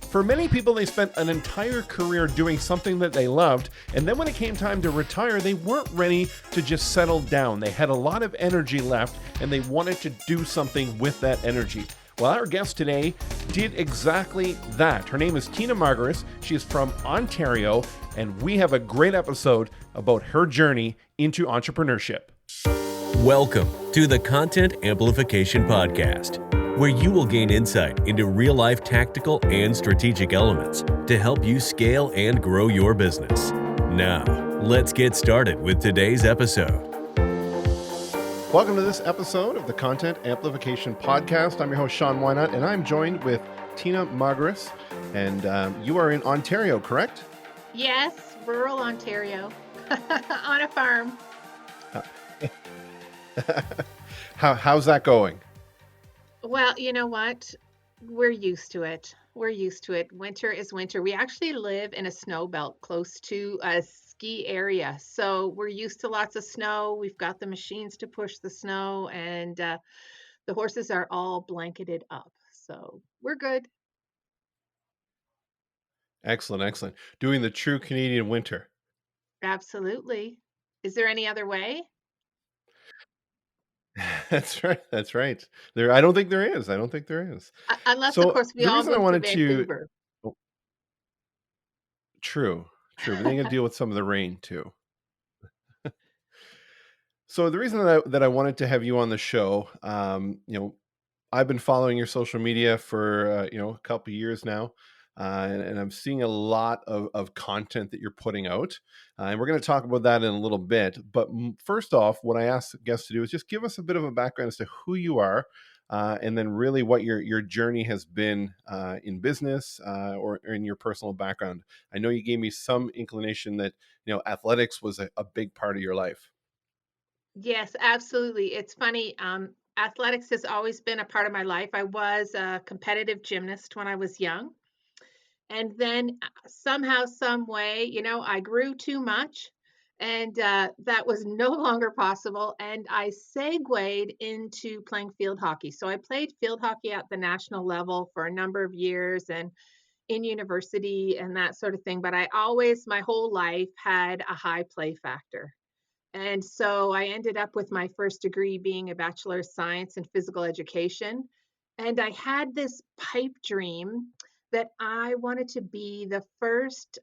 For many people, they spent an entire career doing something that they loved, and then when it came time to retire, they weren't ready to just settle down. They had a lot of energy left, and they wanted to do something with that energy. Well, our guest today did exactly that. Her name is Tina Margaris. She is from Ontario, and we have a great episode about her journey into entrepreneurship. Welcome to the Content Amplification Podcast, where you will gain insight into real-life tactical and strategic elements to help you scale and grow your business. Now, let's get started with today's episode. Welcome to this episode of the Content Amplification Podcast. I'm your host, Sean Wynot, and I'm joined with Tina Margaris, and you are in Ontario, correct? Yes, rural Ontario, on a farm. How's that going? Well, you know what? We're used to it. We're used to it. Winter is winter. We actually live in a snow belt close to a ski area. So we're used to lots of snow. We've got the machines to push the snow, and the horses are all blanketed up. So we're good. Excellent. Doing the true Canadian winter. Absolutely. Is there any other way? That's right. I don't think there is. Unless, of So course, we the all reason I move to wanted to, Vancouver. oh, true, but then you got to deal with some of the rain too. So the reason that I wanted to have you on the show, I've been following your social media for a couple of years now, and I'm seeing a lot of content that you're putting out, and we're going to talk about that in a little bit. But first off, what I asked guests to do is just give us a bit of a background as to who you are, and then really what your journey has been in business or in your personal background. I know you gave me some inclination that athletics was a big part of your life. Yes, absolutely. It's funny. Athletics has always been a part of my life. I was a competitive gymnast when I was young. And then somehow, some way, I grew too much and that was no longer possible. And I segued into playing field hockey. So I played field hockey at the national level for a number of years and in university and that sort of thing. But I always, my whole life, had a high play factor. And so I ended up with my first degree being a Bachelor of Science in Physical Education. And I had this pipe dream that I wanted to be the first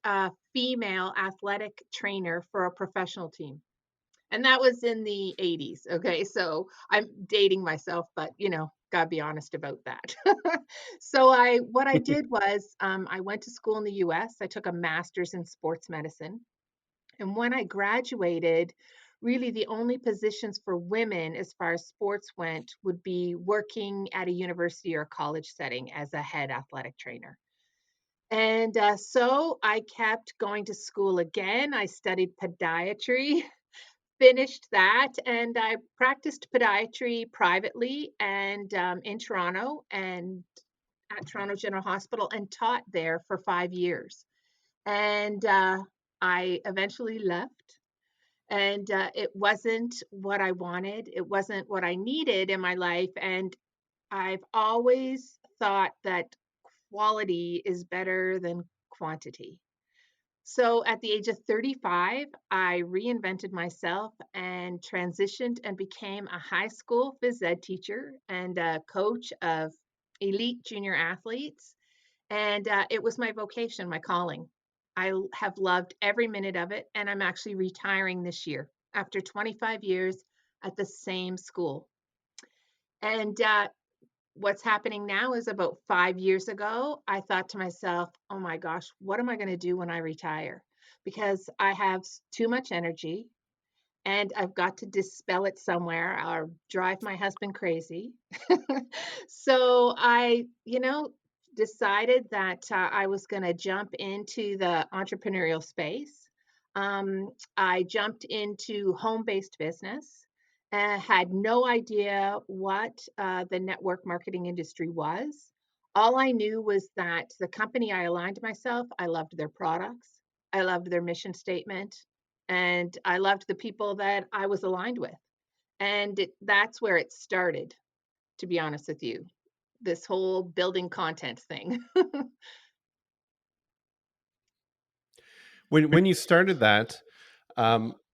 female athletic trainer for a professional team. And that was in the 80s. Okay. So I'm dating myself, but gotta be honest about that. So what I did was I went to school in the US. I took a master's in sports medicine. And when I graduated, really the only positions for women as far as sports went would be working at a university or college setting as a head athletic trainer. And so I kept going to school again. I studied podiatry, finished that, and I practiced podiatry privately and in Toronto and at Toronto General Hospital and taught there for 5 years. And I eventually left. And it wasn't what I wanted. It wasn't what I needed in my life. And I've always thought that quality is better than quantity. So at the age of 35, I reinvented myself and transitioned and became a high school phys ed teacher and a coach of elite junior athletes. And it was my vocation, my calling. Have loved every minute of it, and I'm actually retiring this year after 25 years at the same school. And what's happening now is about 5 years ago, I thought to myself, oh my gosh, what am I going to do when I retire? Because I have too much energy and I've got to dispel it somewhere or drive my husband crazy. So I, decided that I was going to jump into the entrepreneurial space. I jumped into home-based business and had no idea what the network marketing industry was. All I knew was that the company I aligned myself, I loved their products, I loved their mission statement, and I loved the people that I was aligned with. And that's where it started, to be honest with you, this whole building content thing. When you started that,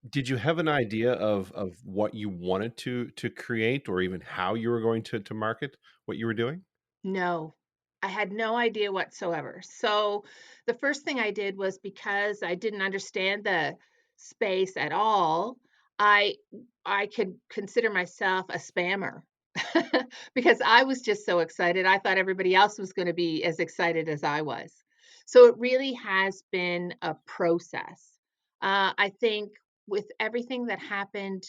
did you have an idea of what you wanted to create or even how you were going to market what you were doing? No, I had no idea whatsoever. So the first thing I did was because I didn't understand the space at all, I I could consider myself a spammer because I was just so excited. I thought everybody else was going to be as excited as I was. So it really has been a process. I think with everything that happened,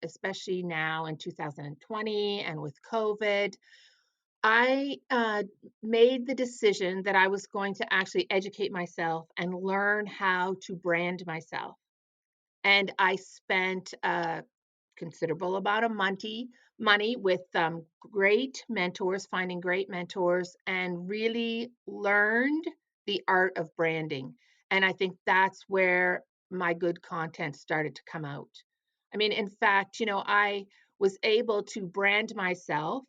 especially now in 2020 and with COVID, I made the decision that I was going to actually educate myself and learn how to brand myself. And I spent a considerable amount of money with great mentors, finding great mentors, and really learned the art of branding. And I think that's where my good content started to come out. I mean, in fact, I was able to brand myself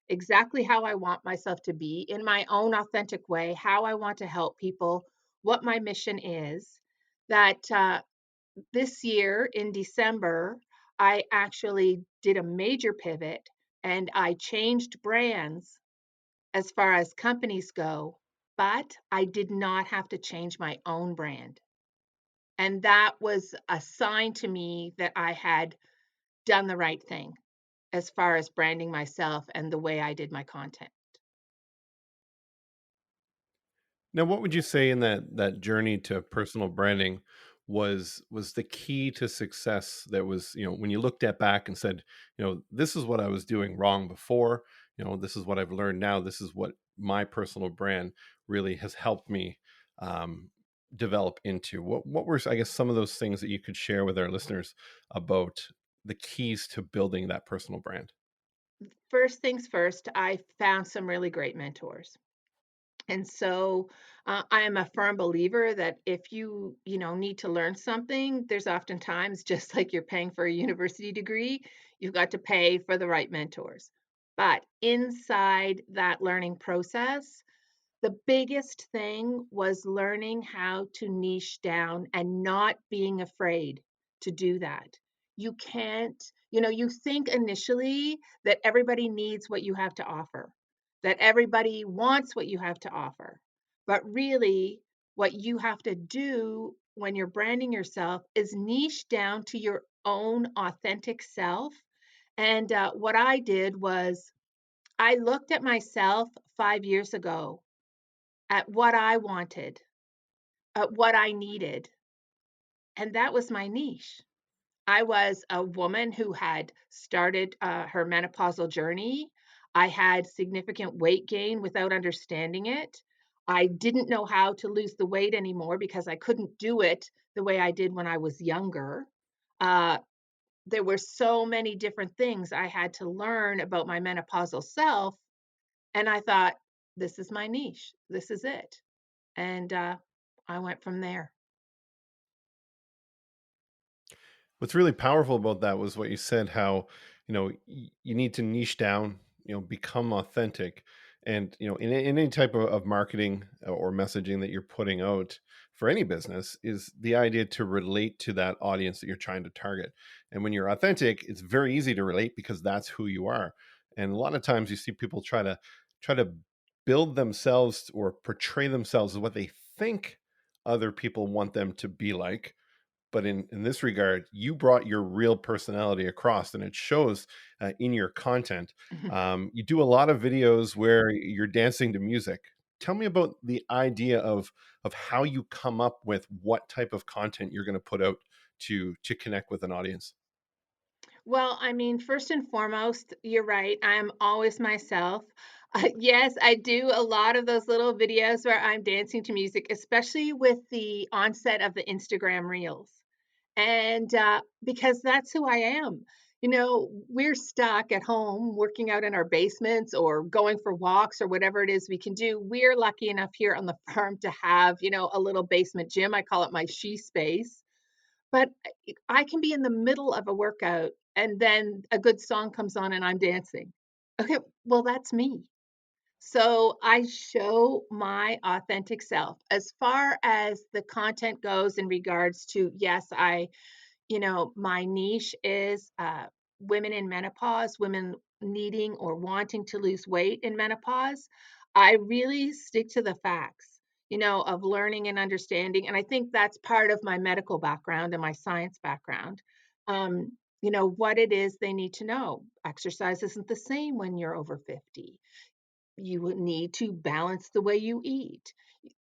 exactly how I want myself to be in my own authentic way, how I want to help people, what my mission is. That this year in December, I actually did a major pivot and I changed brands as far as companies go, but I did not have to change my own brand. And that was a sign to me that I had done the right thing as far as branding myself and the way I did my content. Now, what would you say in that journey to personal branding was the key to success that was, when you looked at back and said, this is what I was doing wrong before, this is what I've learned now, this is what my personal brand really has helped me um, develop into. What were, I guess, some of those things that you could share with our listeners about the keys to building that personal brand? First things first, I found some really great mentors. And so I am a firm believer that if you need to learn something, there's oftentimes just like you're paying for a university degree, you've got to pay for the right mentors. But inside that learning process, the biggest thing was learning how to niche down and not being afraid to do that. You can't, you think initially that everybody needs what you have to offer, that everybody wants what you have to offer. But really, what you have to do when you're branding yourself is niche down to your own authentic self. And what I did was I looked at myself 5 years ago at what I wanted, at what I needed, and that was my niche. I was a woman who had started her menopausal journey. I had significant weight gain without understanding it. I didn't know how to lose the weight anymore because I couldn't do it the way I did when I was younger. Uh, there were so many different things I had to learn about my menopausal self. And I thought, this is my niche. This is it. And I went from there. What's really powerful about that was what you said, how, you need to niche down, become authentic. And, in any type of marketing or messaging that you're putting out for any business is the idea to relate to that audience that you're trying to target. And when you're authentic, it's very easy to relate because that's who you are. And a lot of times you see people try to build themselves or portray themselves as what they think other people want them to be like, but in this regard, you brought your real personality across, and it shows in your content. You do a lot of videos where you're dancing to music. Tell me about the idea of how you come up with what type of content you're going to put out to connect with an audience. Well, I mean, first and foremost, you're right. I'm always myself. Yes, I do a lot of those little videos where I'm dancing to music, especially with the onset of the Instagram Reels. And because that's who I am. We're stuck at home working out in our basements or going for walks or whatever it is we can do. We're lucky enough here on the farm to have, a little basement gym. I call it my she space. But I can be in the middle of a workout and then a good song comes on and I'm dancing. Okay, well, that's me. So I show my authentic self. As far as the content goes in regards to, yes, my niche is women in menopause, women needing or wanting to lose weight in menopause. I really stick to the facts, of learning and understanding. And I think that's part of my medical background and my science background. What it is they need to know. Exercise isn't the same when you're over 50. You would need to balance the way you eat.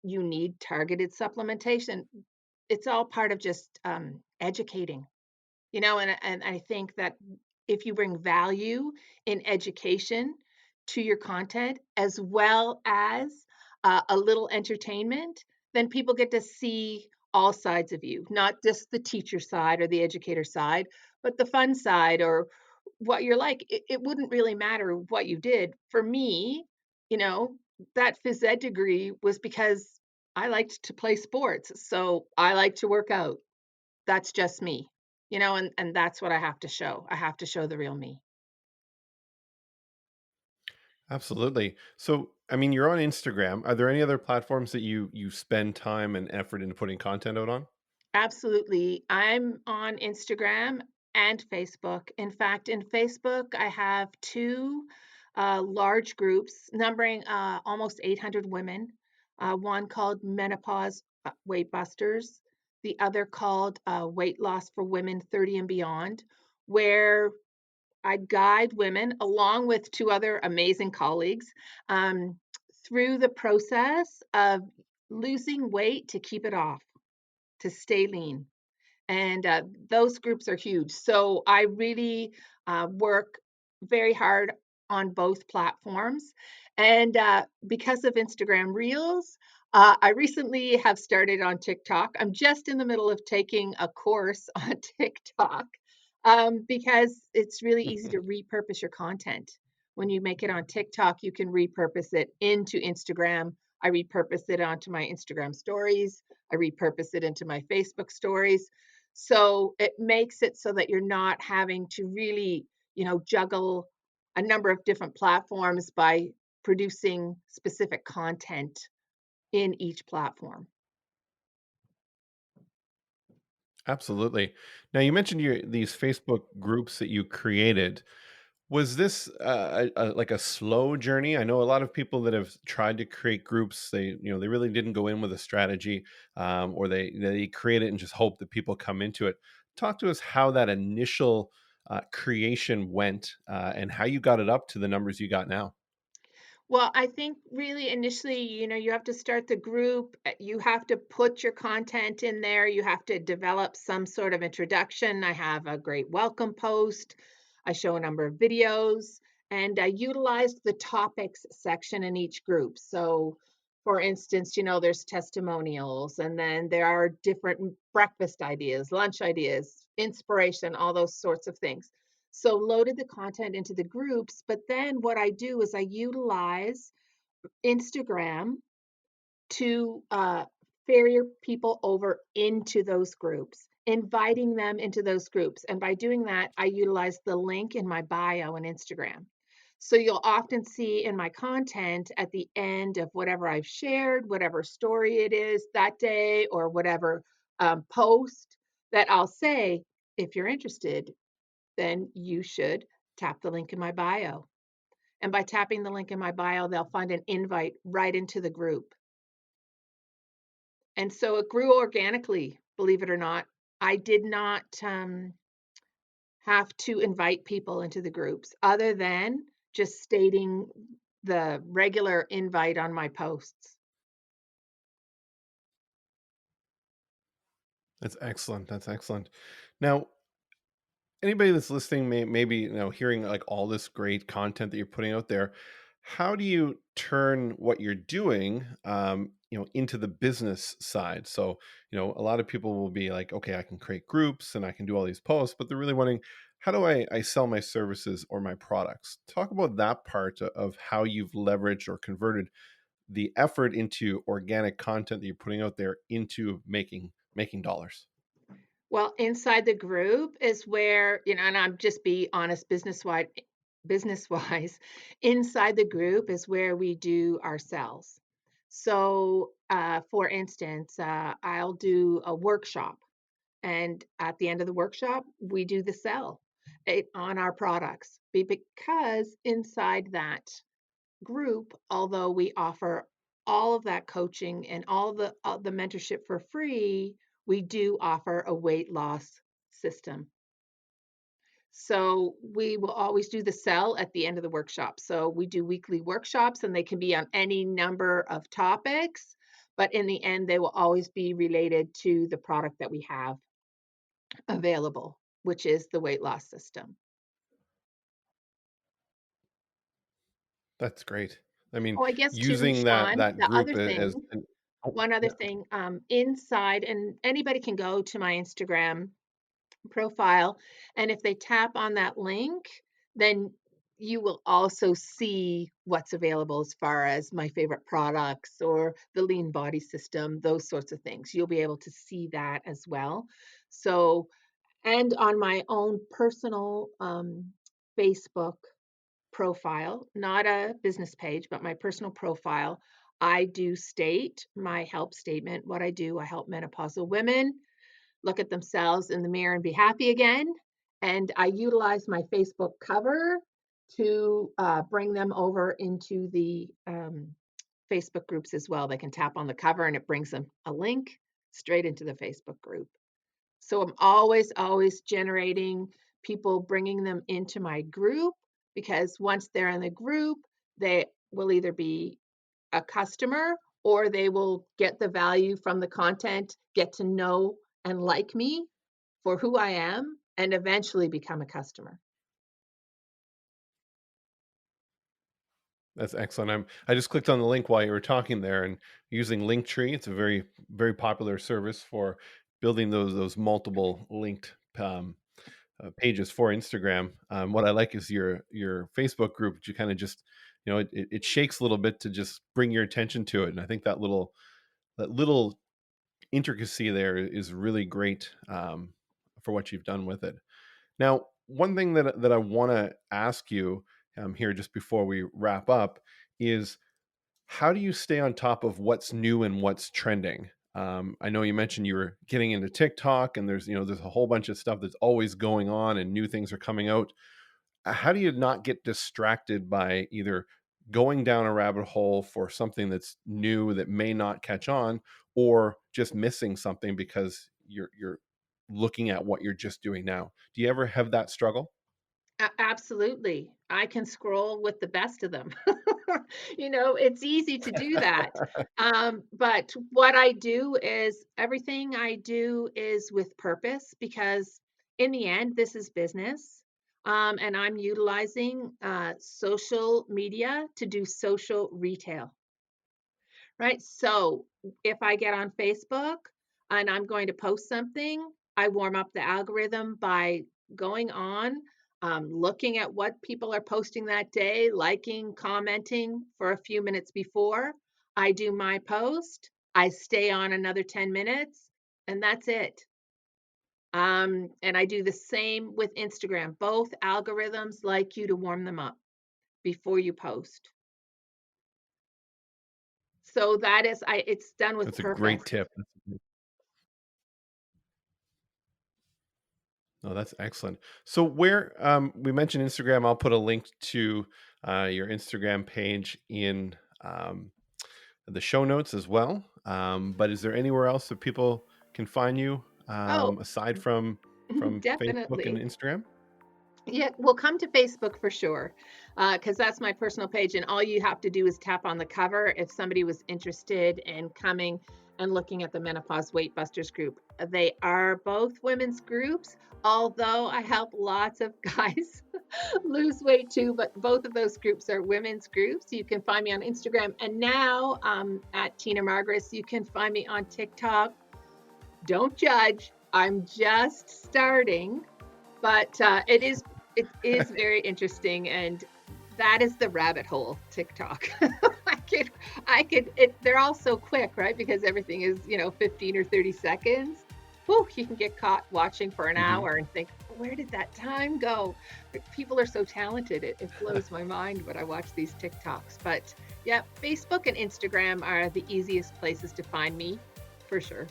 You need targeted supplementation. It's all part of just educating, and I think that if you bring value in education to your content as well as a little entertainment, then people get to see all sides of you, not just the teacher side or the educator side, but the fun side or what you're like. It wouldn't really matter what you did. For me, you know, that phys ed degree was because I liked to play sports. So I like to work out. That's just me, and that's what I have to show. I have to show the real me. Absolutely. So, I mean, you're on Instagram. Are there any other platforms that you spend time and effort into putting content out on? Absolutely. I'm on Instagram and Facebook. In fact, in Facebook, I have two large groups numbering almost 800 women. One called Menopause Weight Busters, the other called Weight Loss for Women 30 and Beyond, where I guide women along with two other amazing colleagues um, through the process of losing weight to keep it off, to stay lean. And those groups are huge. So I really work very hard on both platforms. And because of Instagram Reels, I recently have started on TikTok. I'm just in the middle of taking a course on TikTok because it's really easy to repurpose your content. When you make it on TikTok, you can repurpose it into Instagram. I repurpose it onto my Instagram stories. I repurpose it into my Facebook stories. So it makes it so that you're not having to really, juggle a number of different platforms by producing specific content in each platform. Absolutely. Now, you mentioned these Facebook groups that you created. Was this like a slow journey? I know a lot of people that have tried to create groups. They really didn't go in with a strategy, or they create it and just hope that people come into it. Talk to us how that initial creation went, and how you got it up to the numbers you got now. Well, I think really initially, you have to start the group. You have to put your content in there. You have to develop some sort of introduction. I have a great welcome post. I show a number of videos and I utilize the topics section in each group. So, for instance, there's testimonials and then there are different breakfast ideas, lunch ideas, inspiration, all those sorts of things. So loaded the content into the groups, but then what I do is I utilize Instagram to ferry people over into those groups, inviting them into those groups. And by doing that, I utilize the link in my bio on Instagram. So you'll often see in my content at the end of whatever I've shared, whatever story it is that day, or whatever post that I'll say, if you're interested, then you should tap the link in my bio. And by tapping the link in my bio, they'll find an invite right into the group. And so it grew organically, believe it or not. I did not have to invite people into the groups other than just stating the regular invite on my posts. That's excellent. That's excellent. Now, anybody that's listening maybe hearing like all this great content that you're putting out there, how do you turn what you're doing into the business side? So a lot of people will be like, okay, I can create groups and I can do all these posts, but they're really wondering, how do I sell my services or my products? Talk about that part of how you've leveraged or converted the effort into organic content that you're putting out there into making dollars. Well, inside the group is where, and I'm just be honest business wide. business wise, inside the group is where we do our sells. So, for instance, I'll do a workshop, and at the end of the workshop, we do the sell on our products. Because inside that group, although we offer all of that coaching and all the mentorship for free, we do offer a weight loss system. So we will always do the sell at the end of the workshop. So we do weekly workshops, and they can be on any number of topics, but in the end, they will always be related to the product that we have available, which is the weight loss system. That's great. I mean, Oh, I guess too, using that Sean, that group as an oh, one other yeah. thing, inside, and anybody can go to my Instagram profile, and if they tap on that link, then you will also see what's available as far as my favorite products or the lean body system, those sorts of things. You'll be able to see that as well. So, and on my own personal Facebook profile, not a business page, but my personal profile, I do state my help statement. What I do, I help menopausal women look at themselves in the mirror and be happy again. And I utilize my Facebook cover to bring them over into the Facebook groups as well. They can tap on the cover and it brings them a link straight into the Facebook group. So I'm always, always generating people, bringing them into my group, because once they're in the group, they will either be a customer or they will get the value from the content, get to know and like me for who I am, and eventually become a customer. That's excellent. I just clicked on the link while you were talking there, and using Linktree. It's a very popular service for building those multiple linked pages for Instagram. What I like is your Facebook group, which you kind of just, it shakes a little bit to just bring your attention to it. And I think that little intricacy there is really great, for what you've done with it. Now, one thing that I want to ask you, here just before we wrap up, is how do you stay on top of what's new and what's trending? I know you mentioned you were getting into TikTok, and there's a whole bunch of stuff that's always going on, and new things are coming out. How do you not get distracted by either going down a rabbit hole for something that's new that may not catch on, or just missing something because you're looking at what you're just doing now? Do you ever have that struggle? Absolutely. I can scroll with the best of them. It's easy to do that. But what I do is everything I do is with purpose, because in the end, this is business. And I'm utilizing social media to do social retail. Right? So if I get on Facebook and I'm going to post something, I warm up the algorithm by going on, looking at what people are posting that day, liking, commenting for a few minutes before I do my post. I stay on another 10 minutes, and that's it. And I do the same with Instagram. Both algorithms like you to warm them up before you post. So that is, it's done with That's a purpose. great tip. Oh, that's excellent. So where, we mentioned Instagram, I'll put a link to your Instagram page in, the show notes as well. But is there anywhere else that people can find you, Oh, aside from Facebook and definitely. Instagram? Yeah, well, come to Facebook for sure, because that's my personal page, and all you have to do is tap on the cover if somebody was interested in coming and looking at the Menopause Weight Busters group. They are both women's groups, although I help lots of guys lose weight too, but both of those groups are women's groups. You can find me on Instagram, and now at Tina Margaris. You can find me on TikTok. Don't judge. I'm just starting, but it is very interesting, and that is the rabbit hole, TikTok. They're all so quick, right? Because everything is, 15 or 30 seconds. Whew, you can get caught watching for an Mhm. hour and think, where did that time go? People are so talented. It blows my mind when I watch these TikToks. But yeah, Facebook and Instagram are the easiest places to find me, for sure.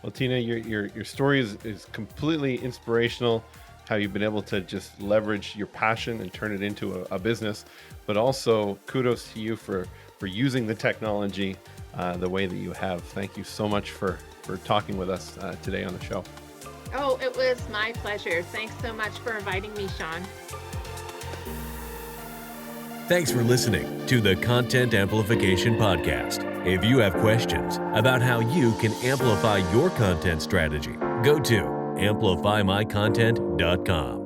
Well, Tina, your story is completely inspirational. How you've been able to just leverage your passion and turn it into a business, but also kudos to you for using the technology the way that you have. Thank you so much for talking with us today on the show. Oh, it was my pleasure. Thanks so much for inviting me, Sean. Thanks for listening to the Content Amplification Podcast. If you have questions about how you can amplify your content strategy, go to amplifymycontent.com.